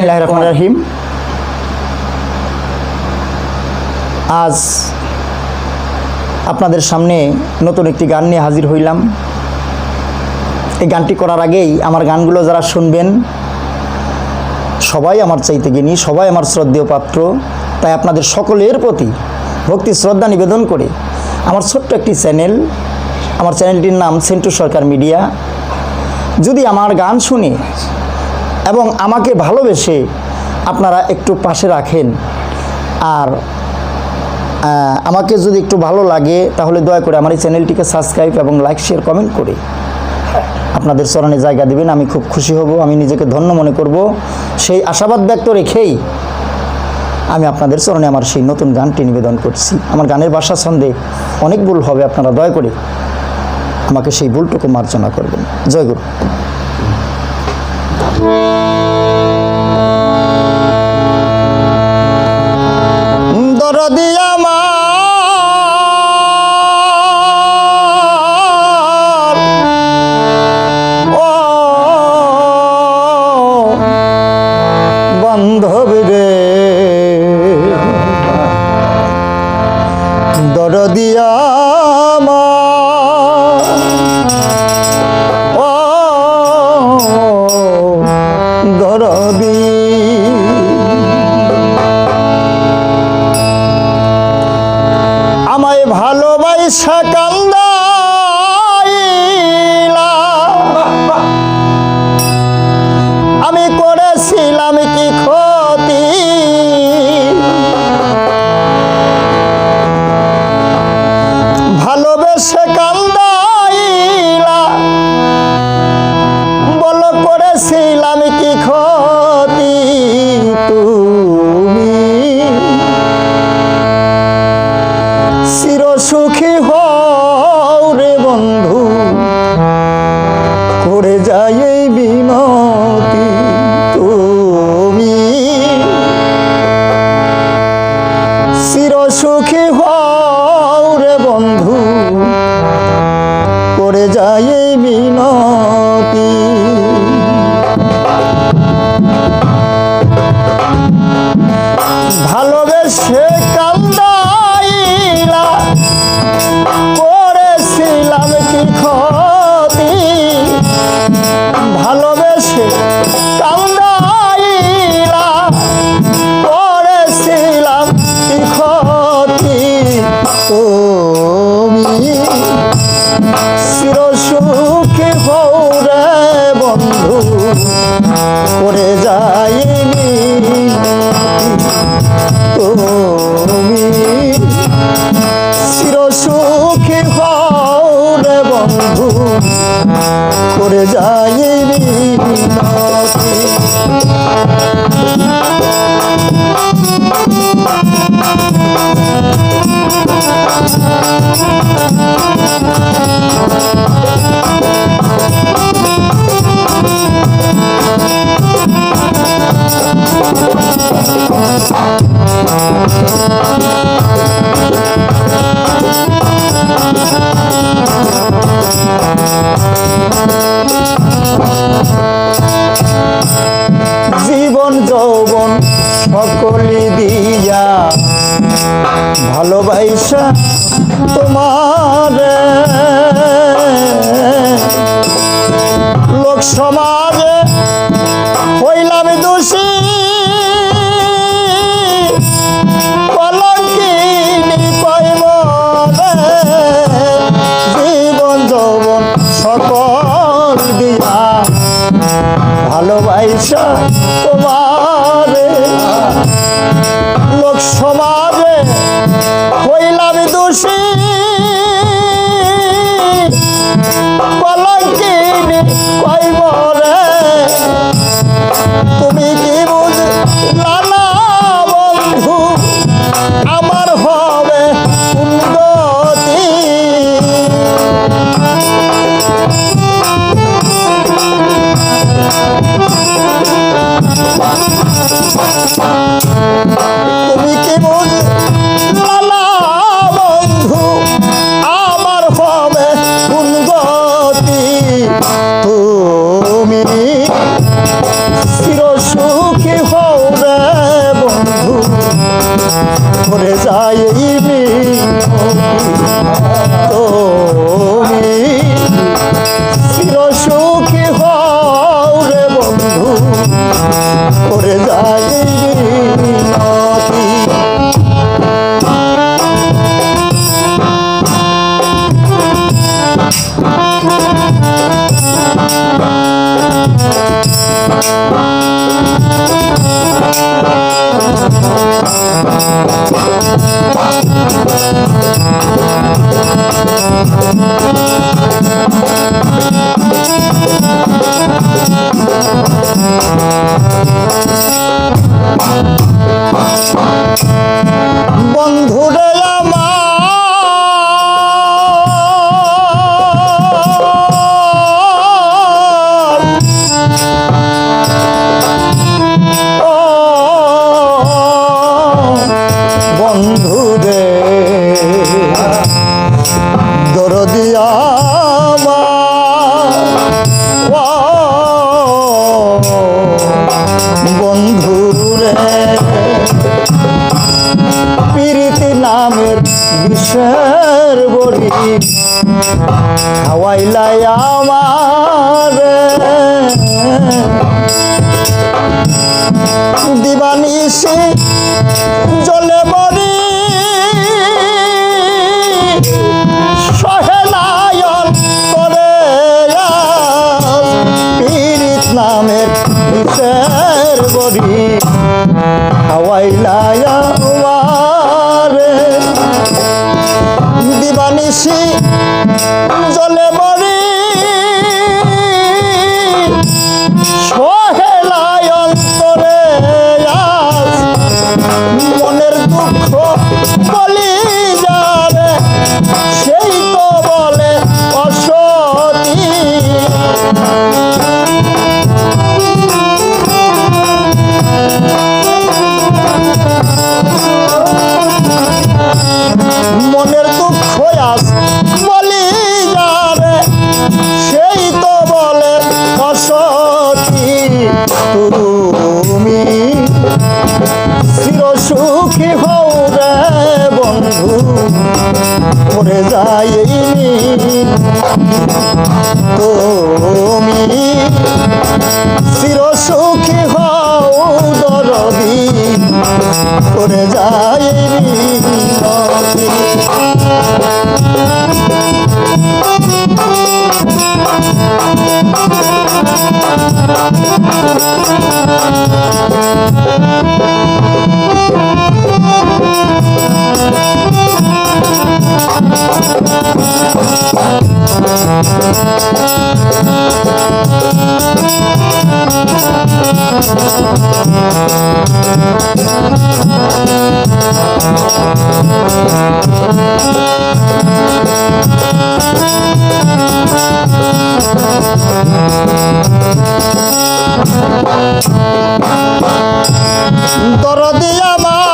বিসমিল্লাহির রহমানির রহিম। আজ আপনাদের সামনে নতুন একটি গান নিয়ে হাজির হইলাম। এই গানটি করার আগেই আমার গানগুলো যারা শুনবেন সবাই আমার চাইতে জ্ঞানী, সবাই আমার শ্রদ্ধেয় পাত্র। তাই আপনাদের সকলের প্রতি ভক্তি শ্রদ্ধা নিবেদন করে আমার ছোট্ট একটি চ্যানেল, আমার চ্যানেলটির নাম সেন্টু সরকার মিডিয়া। যদি আমার গান শুনে এবং আমাকে ভালোবেসে আপনারা একটু পাশে রাখেন, আর আমাকে যদি একটু ভালো লাগে তাহলে দয়া করে আমার এই চ্যানেলটিকে সাবস্ক্রাইব এবং লাইক শেয়ার কমেন্ট করে আপনাদের চরণে জায়গা দেবেন। আমি খুব খুশি হব, আমি নিজেকে ধন্য মনে করব। সেই আশাবাদ ব্যক্ত রেখেই আমি আপনাদের চরণে আমার সেই নতুন গানটি নিবেদন করছি। আমার গানের ভাষা ছন্দে অনেক ভুল হবে, আপনারা দয়া করে আমাকে সেই ভুলটুকু মার্জনা করবেন। জয় গুরু। দরদি আমার ও বান্ধব রে, দরদি আমার ও দরদি, আমায় ভালোবাসা কান্দাইলা, আমি করেছিলাম কি ক্ষতি, ভালোবেসে কান্দাইলা, বলো করেছিলাম কি ক্ষতি, তুমি চির সুখী হও রে বন্ধু, করে যায় এই বিনতি, তুমি চির সুখী হও রে বন্ধু, করে যায় এই বিনতি। ভালোবেসে কান্দাইলা, করেছিলাম কি ক্ষতি, ভালোবেসে কান্দাইলা, করেছিলাম কি ক্ষতি, তুমি চির সুখী হও রে বন্ধু, করে যাই তুমি চির সুখী হও রে বন্ধু, করে যাই বিনতি। জীবন যৌবন সকলে দিয়া ভালোবাসা তোমারে, লোক সমাজে হইলাম দোষী, কলঙ্কিনী কইব রে, জীবন যৌবন সকল দিয়া ভালোবাসা তোমারে, লোক সমাজে হইলাম দোষী, কলঙ্কিনী কইব রে, তুমি কি বুঝলা না বন্ধু, আমার হবে উন্নতি, বন্ধুরে আমার ও বন্ধুরে দরদি আমার বন্ধুরে প্রীতি নামের বিষের বড়ি খাওয়াইলাই আমার দিবানিশি জলে বড়ি সহেলায়ন করে প্রীত নামের বিষের বড়ি খাওয়াইলাই আমার দিবানিশি জলে মরি সহেলায় অন্তরে আজ মনের দুঃখ বলি যাবে সেই তো বলে অসতী মনের দুঃখ আজ বলি যাবে সেই তো বলে অসতী তুমি চিরসুখী হও রে বন্ধু করে যাইনি তুমি চিরসুখী হও দরদি করে যাইনি দরদি আমার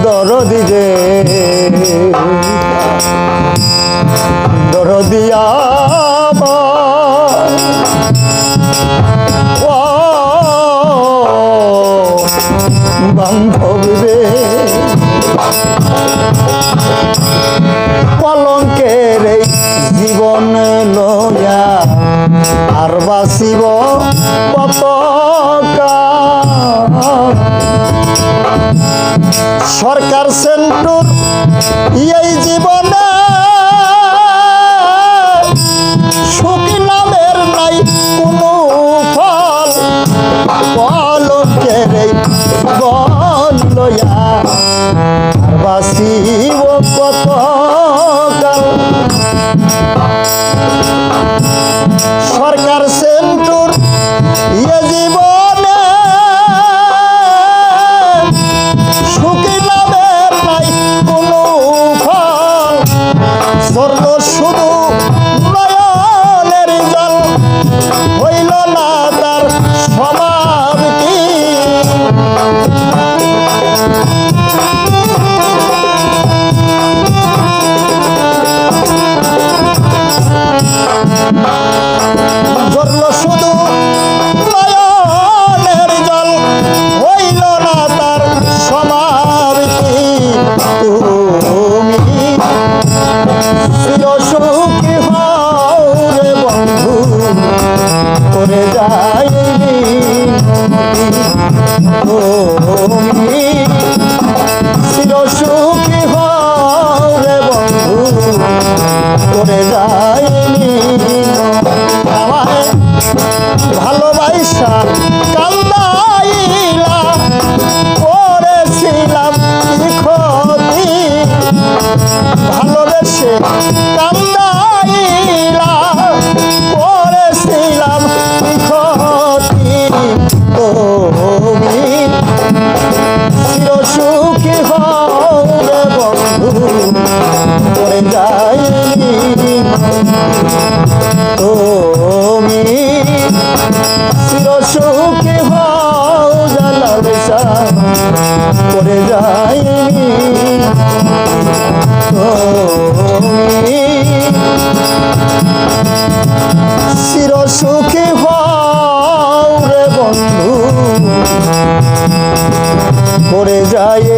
দরদি রে দরদি আমার বান্ধব রে কলঙ্কের এই জীবন লয়া আর বাসিব কত সরকার সেন্টুর এই জীবনে সুখ নামের নাই কোনো ফল কলঙ্কের এই জীবন লয়া আর বাসিব কত সরকার সেন্টুর এ জীবনে সুখী নামের নাই কোনো ফল স্বর্গ শুধু নয়নের জল হইল না তার সমাপ্তি ঝরল শুধু নয়নের জল হইল না তার সমাপ্তি তুমি চিরসুখী হও রে বন্ধু করে যাইনি তুমি চিরসুখী হও করে যাই তুমি চির সুখী হও রে বন্ধু করে যাই